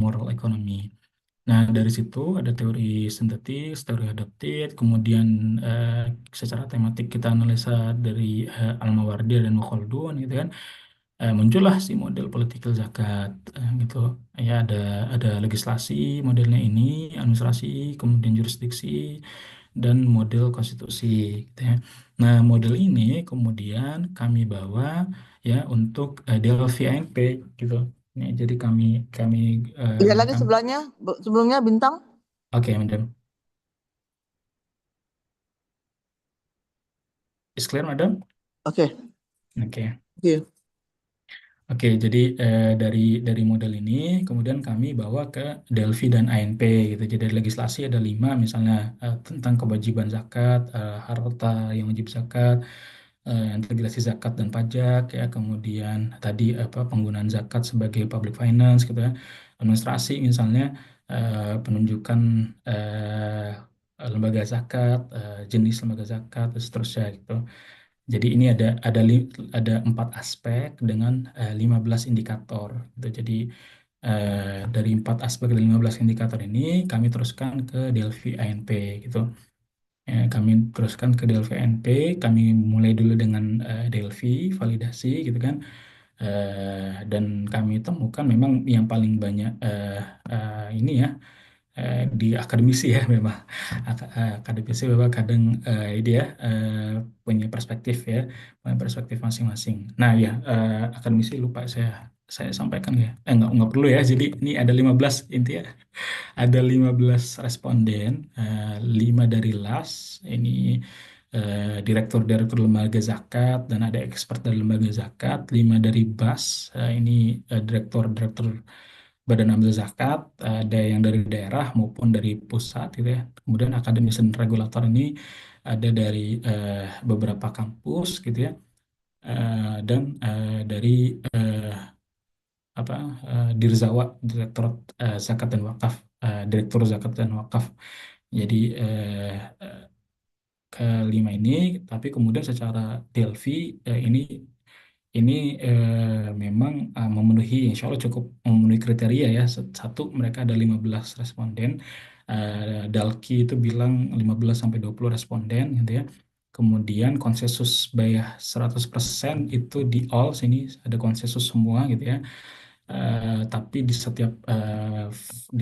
moral economy. Nah, dari situ ada teori sintetis, teori adaptif, kemudian eh, secara tematik kita analisa dari Al-Mawardi dan Khaldun gitu kan. Muncullah si model political zakat gitu. Ya ada legislasi modelnya ini, administrasi, kemudian jurisdiksi dan model konstitusi gitu ya. Nah, model ini kemudian kami bawa ya untuk Delphi ANP gitu. Ya, jadi kami Lihat lagi kami sebelahnya, sebelumnya bintang. oke, Madam. Is clear, Madam? Oke, Oke. oke. Oke, jadi dari model ini kemudian kami bawa ke Delphi dan ANP gitu. Jadi dari legislasi ada 5 misalnya tentang kewajiban zakat, harta yang wajib zakat, integrasi zakat dan pajak ya, kemudian tadi apa penggunaan zakat sebagai public finance gitu ya, administrasi misalnya penunjukan lembaga zakat, jenis lembaga zakat, dan seterusnya gitu. Jadi ini ada 4 aspek dengan 15 indikator gitu. Jadi dari 4 aspek dan 15 indikator ini kami teruskan ke Delphi ANP gitu. Kami teruskan ke Delphi ANP, kami mulai dulu dengan Delphi validasi gitu kan. Dan kami temukan memang yang paling banyak ini ya di akademisi ya memang akademisi memang kadang ini ya punya perspektif ya, punya perspektif masing-masing. Nah ya akademisi lupa saya sampaikan ya, nggak perlu ya. Jadi ini ada 15 inti ya, ada 15 responden, 5 dari LAS ini, direktur-direktur lembaga zakat dan ada expert dari lembaga zakat, 5 dari BAS, ini direktur-direktur Badan Amil Zakat, ada yang dari daerah maupun dari pusat gitu ya. Kemudian akademis dan regulator ini ada dari beberapa kampus gitu ya. Dan dari apa Dirzawa, Direktorat Zakat dan Wakaf, Direktur Zakat dan Wakaf. Jadi kelima ini, tapi kemudian secara Delphi ini memang memenuhi, insya Allah cukup memenuhi kriteria ya. Satu, mereka ada 15 responden. Dalki itu bilang 15 sampai 20 responden gitu ya. Kemudian konsensus bayar 100% itu di all sini ada konsensus semua gitu ya. Tapi di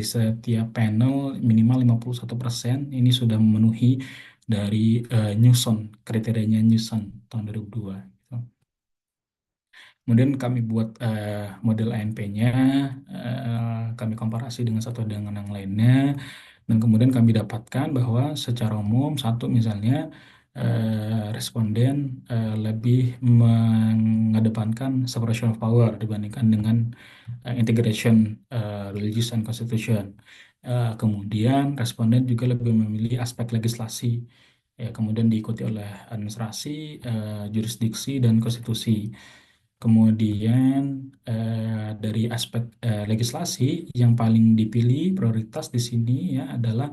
setiap panel minimal 51% ini sudah memenuhi dari Newson, kriterianya Newson tahun 2002. Gitu. Kemudian kami buat model ANP-nya, kami komparasi dengan satu dengan yang lainnya, dan kemudian kami dapatkan bahwa secara umum satu misalnya responden lebih mengedepankan separation of power dibandingkan dengan integration religious and constitution. Kemudian responden juga lebih memilih aspek legislasi, ya, kemudian diikuti oleh administrasi, jurisdiksi dan konstitusi. Kemudian dari aspek legislasi yang paling dipilih prioritas di sini ya adalah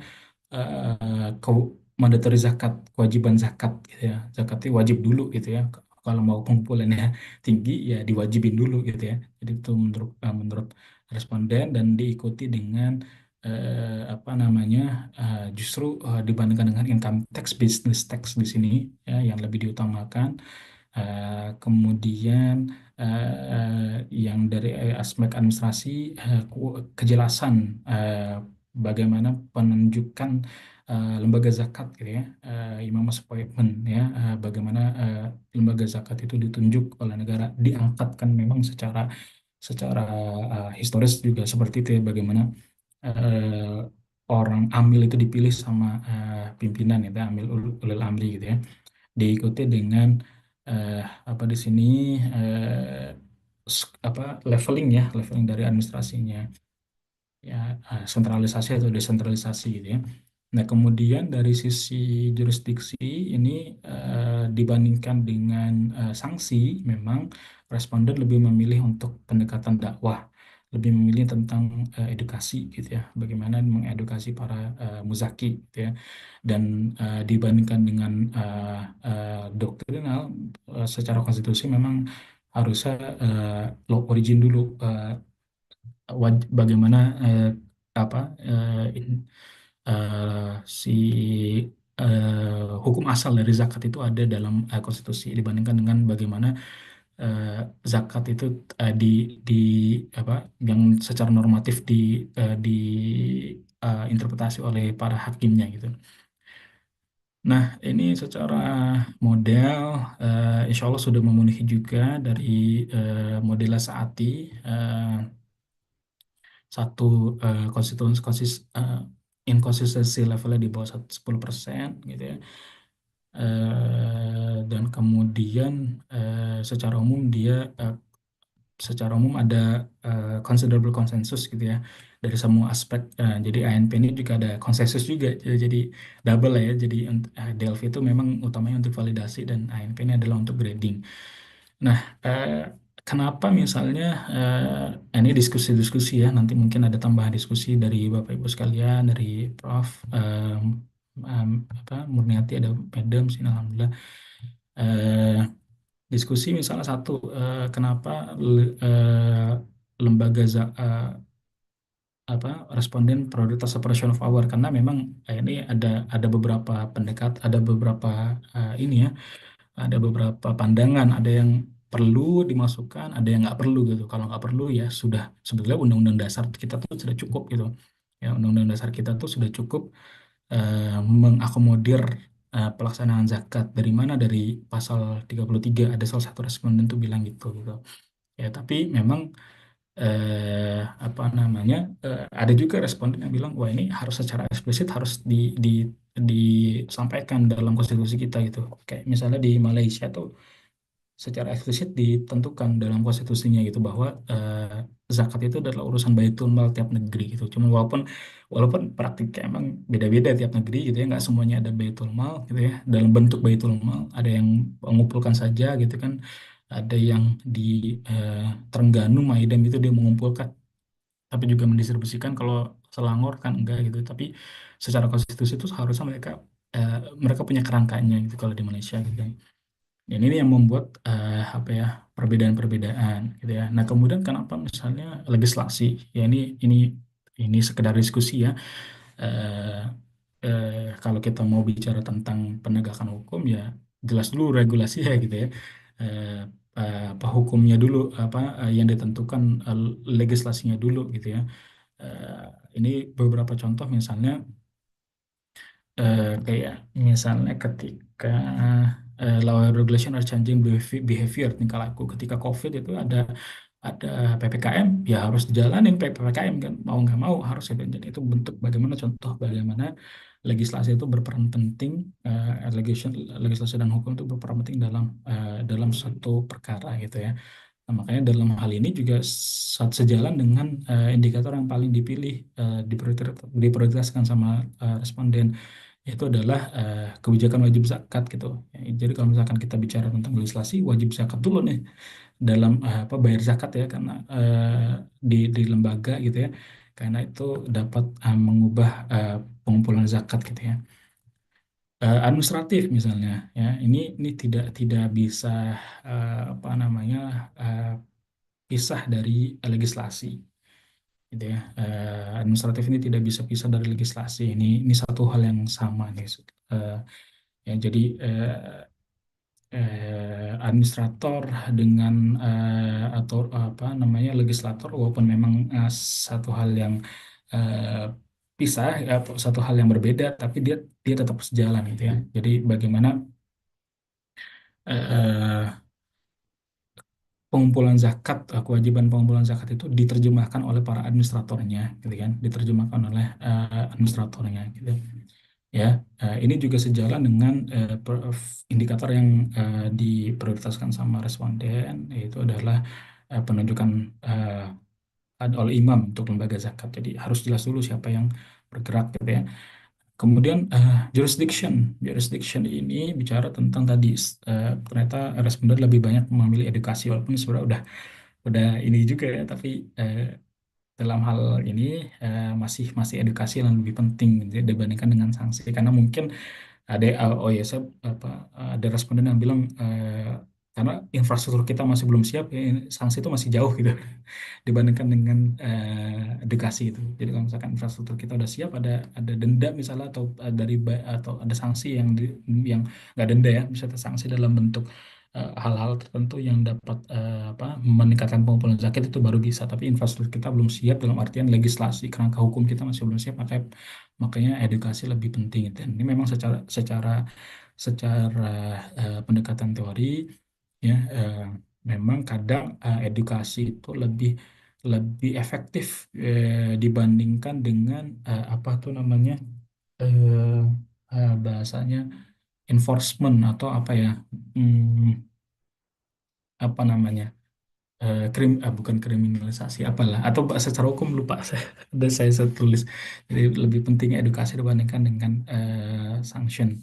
mandatory zakat, kewajiban zakat gitu ya. Zakat itu wajib dulu gitu ya. Kalau mau pengumpulannya tinggi ya diwajibin dulu gitu ya. Jadi itu menurut responden, dan diikuti dengan apa namanya justru dibandingkan dengan income tax, business tax di sini ya yang lebih diutamakan. Kemudian yang dari aspek administrasi, kejelasan bagaimana penunjukan lembaga zakat gitu ya, imam appointment ya, bagaimana lembaga zakat itu ditunjuk oleh negara, diangkatkan memang secara secara historis juga seperti itu ya, bagaimana eh, orang amil itu dipilih sama pimpinan ya, amil ulil amri gitu ya, diikuti dengan eh, apa di sini eh, apa leveling ya, leveling dari administrasinya ya, sentralisasi atau desentralisasi gitu ya. Nah, kemudian dari sisi jurisdiksi ini dibandingkan dengan sanksi, memang responden lebih memilih untuk pendekatan dakwah, lebih memilih tentang edukasi gitu ya, bagaimana mengedukasi para muzaki gitu ya. Dan dibandingkan dengan doktrinal, secara konstitusi memang harusnya law origin dulu bagaimana apa eh, si hukum asal dari zakat itu ada dalam konstitusi dibandingkan dengan bagaimana eh, zakat itu di di apa yang secara normatif di interpretasi oleh para hakimnya gitu. Nah, ini secara model insya Allah sudah memenuhi juga dari model Saati satu inconsistency levelnya di bawah 10% gitu ya. Dan kemudian secara umum dia secara umum ada considerable consensus gitu ya dari semua aspek. Jadi ANP ini juga ada konsensus juga. Jadi double lah ya. Jadi Delphi itu memang utamanya untuk validasi dan ANP ini adalah untuk grading. Nah, kenapa misalnya ini diskusi-diskusi ya, nanti mungkin ada tambahan diskusi dari Bapak Ibu sekalian, dari Prof. Apa Murniati, ada Madam sih, alhamdulillah. Eh, Diskusi misalnya satu, kenapa lembaga apa responden prioritas separation of power, karena memang ini ada beberapa pendekat, ada beberapa ini ya, ada beberapa pandangan, ada yang perlu dimasukkan, ada yang nggak perlu gitu. Kalau nggak perlu ya sudah, sebetulnya undang-undang dasar kita tuh sudah cukup gitu. Ya, undang-undang dasar kita tuh sudah cukup mengakomodir pelaksanaan zakat. Dari mana? Dari pasal 33 ada salah satu responden tuh bilang gitu gitu. Ya, tapi memang apa namanya ada juga responden yang bilang wah ini harus secara eksplisit harus disampaikan dalam konstitusi kita gitu. Kayak misalnya di Malaysia tuh secara eksplisit ditentukan dalam konstitusinya gitu bahwa zakat itu adalah urusan baitul mal tiap negeri gitu. Cuma walaupun walaupun praktiknya emang beda-beda tiap negeri gitu ya, nggak semuanya ada baitul mal gitu ya. Dalam bentuk baitul mal ada yang mengumpulkan saja gitu kan, ada yang di eh, Terengganu Maidam itu dia mengumpulkan tapi juga mendistribusikan. Kalau Selangor kan enggak gitu. Tapi secara konstitusi itu seharusnya mereka eh, mereka punya kerangkanya gitu kalau di Malaysia gitu. Dan ini yang membuat apa ya, perbedaan-perbedaan gitu ya. Nah, kemudian kenapa misalnya legislasi? Ya ini sekedar diskusi ya. Eh, Kalau kita mau bicara tentang penegakan hukum ya jelas dulu regulasi ya gitu ya. Eh, Apa hukumnya dulu, apa yang ditentukan, legislasinya dulu gitu ya. Ini beberapa contoh misalnya kayak misalnya ketika law and regulation are changing behavior, tingkah laku ketika COVID itu ada PPKM ya harus dijalanin PPKM kan, mau nggak mau harus ada. Jadi itu bentuk bagaimana, contoh bagaimana legislasi itu berperan penting, legislasi dan hukum itu berperan penting dalam satu perkara gitu ya. Nah, makanya dalam hal ini juga sejalan dengan indikator yang paling dipilih, diprioritaskan sama responden, itu adalah kebijakan wajib zakat gitu. Ya, jadi kalau misalkan kita bicara tentang legislasi wajib zakat dulu nih dalam apa bayar zakat ya, karena di lembaga gitu ya, karena itu dapat mengubah pengumpulan zakat gitu ya. Administratif misalnya ya, ini tidak bisa apa namanya eh, pisah dari legislasi gitu ya. Administratif ini tidak bisa pisah dari legislasi. Ini satu hal yang sama nih. Eh, Ya, jadi administrator dengan atau apa namanya legislator, walaupun memang satu hal yang eh, pisah, atau satu hal yang berbeda, tapi dia dia tetap sejalan gitu ya. Jadi bagaimana eh, pengumpulan zakat, kewajiban pengumpulan zakat itu diterjemahkan oleh para administratornya, gitu kan? Diterjemahkan oleh administratornya, gitu. Ya, ini juga sejalan dengan indikator yang diprioritaskan sama responden, yaitu adalah penunjukan all imam untuk lembaga zakat. Jadi harus jelas dulu siapa yang bergerak gitu ya. Kemudian jurisdiction, jurisdiction ini bicara tentang tadi ternyata responden lebih banyak memilih edukasi, walaupun sebenarnya udah ini juga ya, tapi eh, dalam hal ini masih masih edukasi yang lebih penting gitu ya, dibandingkan dengan sanksi, karena mungkin ada oh ya saya apa ada responden yang bilang karena infrastruktur kita masih belum siap, ya, sanksi itu masih jauh gitu dibandingkan dengan edukasi itu. Jadi kalau misalkan infrastruktur kita udah siap, ada denda misalnya, atau atau ada sanksi yang nggak denda ya, bisa ada sanksi dalam bentuk hal-hal tertentu yang dapat apa, meningkatkan pengumpulan zakat, itu baru bisa. Tapi infrastruktur kita belum siap dalam artian legislasi, kerangka hukum kita masih belum siap, makanya edukasi lebih penting. Dan ini memang secara secara secara pendekatan teori, ya, memang kadang edukasi itu lebih lebih efektif dibandingkan dengan apa tuh namanya, eh, bahasanya enforcement, atau apa ya, hmm, apa namanya, bukan kriminalisasi, apalah, atau bahasa secara hukum lupa saya, udah saya tulis. Jadi lebih penting edukasi dibandingkan dengan sanction.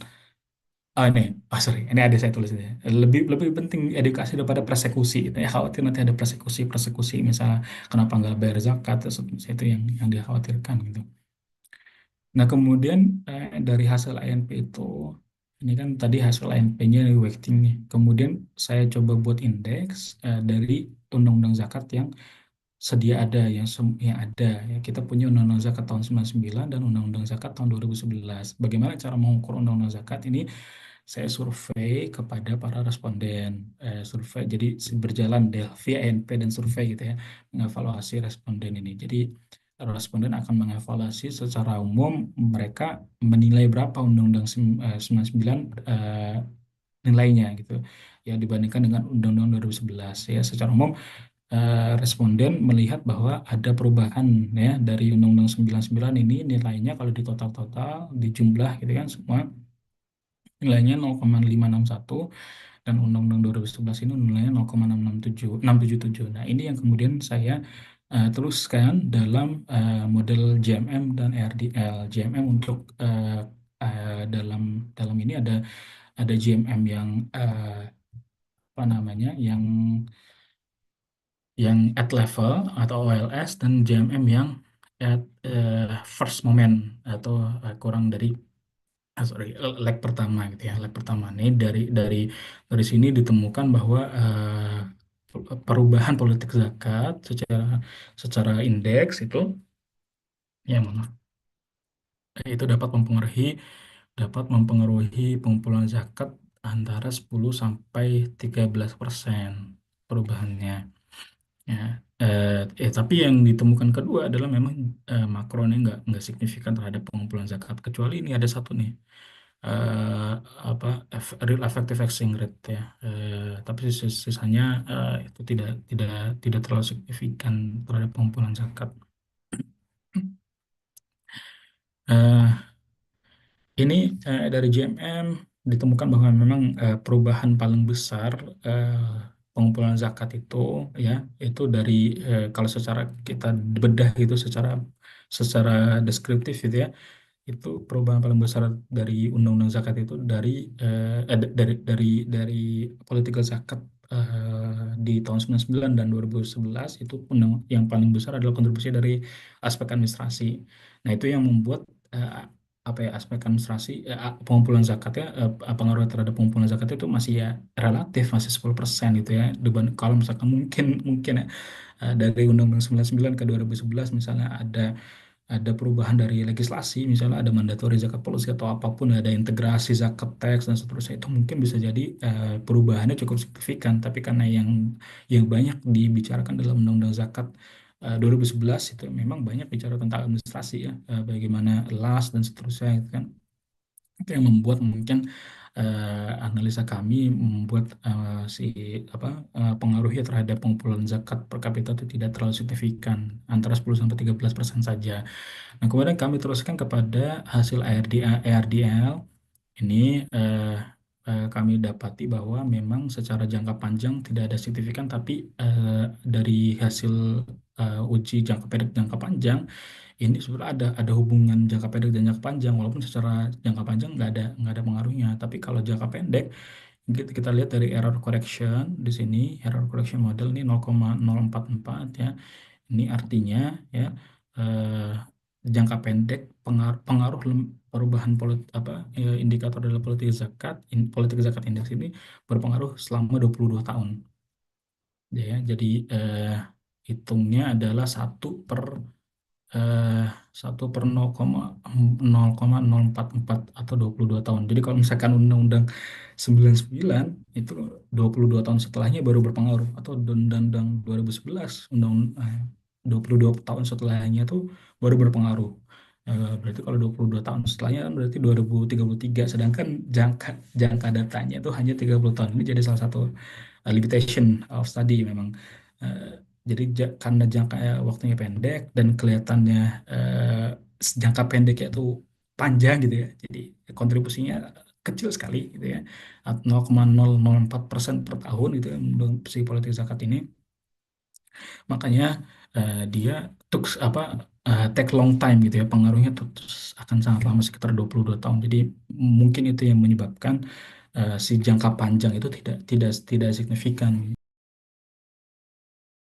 Oh ini, oh sorry, ini ada saya tulis ini. Lebih lebih penting edukasi daripada persekusi. Itu ya, khawatir nanti ada persekusi, misalnya kenapa nggak bayar zakat, terus itu yang dikhawatirkan gitu. Nah kemudian dari hasil INP itu, ini kan tadi hasil INP-nya weighting nih. Kemudian saya coba buat indeks dari undang-undang zakat yang sedia ada, yang ada ya. Kita punya undang-undang zakat tahun 99 dan undang-undang zakat tahun 2011. Bagaimana cara mengukur undang-undang zakat ini? Saya survei kepada para responden, survei, jadi berjalan deh via NP dan survei gitu ya, mengevaluasi responden ini. Jadi responden akan mengevaluasi secara umum, mereka menilai berapa Undang-Undang 99 nilainya gitu ya, dibandingkan dengan Undang-Undang 2011 ya. Secara umum responden melihat bahwa ada perubahan ya dari Undang-Undang 99 ini, nilainya kalau di total-total, dijumlah gitu kan semua, nilainya 0,561, dan Undang-Undang 2011 ini nilainya 0,667. Nah, ini yang kemudian saya teruskan dalam model JMM dan RDL. JMM untuk dalam dalam ini ada JMM yang apa namanya, yang at level atau OLS, dan JMM yang at first moment, atau kurang dari sorry, leg pertama gitu ya. Leg pertama nih, dari sini ditemukan bahwa perubahan politik zakat secara secara indeks itu, ya maaf, itu dapat mempengaruhi pengumpulan zakat antara 10 sampai 13% perubahannya. Ya, tapi yang ditemukan kedua adalah memang makronya nggak signifikan terhadap pengumpulan zakat, kecuali ini ada satu nih, eh, apa, real effective exchange rate ya. Tapi sisanya itu tidak tidak terlalu signifikan terhadap pengumpulan zakat. Eh, ini dari JMM ditemukan bahwa memang perubahan paling besar eh, pengumpulan zakat itu, ya, itu dari kalau secara kita bedah gitu, secara secara deskriptif gitu ya, itu perubahan paling besar dari undang-undang zakat itu dari political zakat di tahun 99 dan 2011. Itu yang paling besar adalah kontribusi dari aspek administrasi. Nah, itu yang membuat apa ya, aspek administrasi, pengumpulan zakat ya, pengaruh terhadap pengumpulan zakat itu masih ya relatif, masih 10% gitu ya. Kalau misalkan mungkin mungkin ya, dari Undang-Undang 99 ke 2011 misalnya ada perubahan dari legislasi, misalnya ada mandatory zakat policy atau apapun, ada integrasi zakat teks dan seterusnya, itu mungkin bisa jadi perubahannya cukup signifikan. Tapi karena yang banyak dibicarakan dalam Undang-Undang Zakat 2011 itu memang banyak bicara tentang administrasi ya, bagaimana las dan seterusnya itu kan, itu yang membuat mungkin analisa kami membuat si apa, pengaruhnya terhadap pengumpulan zakat per kapita itu tidak terlalu signifikan, antara 10 sampai 13% saja. Nah, kemudian kami teruskan kepada hasil ARDL. Ini kami dapati bahwa memang secara jangka panjang tidak ada signifikan, tapi dari hasil uji jangka pendek jangka panjang, ini sebenarnya ada hubungan jangka pendek dan jangka panjang, walaupun secara jangka panjang nggak ada pengaruhnya. Tapi kalau jangka pendek, kita lihat dari error correction di sini, error correction model ini 0,044 ya. Ini artinya ya, eh, jangka pendek pengaruh perubahan indikator dalam politik zakat indeks ini berpengaruh selama 22 tahun. Ya, jadi hitungnya adalah eh, 1/0,04 atau 22 tahun. Jadi kalau misalkan Undang-Undang 99 itu 22 tahun setelahnya baru berpengaruh, atau Undang-Undang 2011 22 tahun setelahnya itu baru berpengaruh. Berarti kalau 22 tahun setelahnya kan berarti 2033, sedangkan jangka jangka datanya itu hanya 30 tahun. Ini jadi salah satu limitation of study memang. Eh, jadi karena jangka waktunya pendek dan kelihatannya jangka pendeknya itu panjang gitu ya. Jadi kontribusinya kecil sekali gitu ya. 0,004% per tahun gitu ya untuk si politik zakat ini. Makanya dia take long time gitu ya. Pengaruhnya terus akan sangat lama, sekitar 22 tahun. Jadi mungkin itu yang menyebabkan si jangka panjang itu tidak tidak signifikan.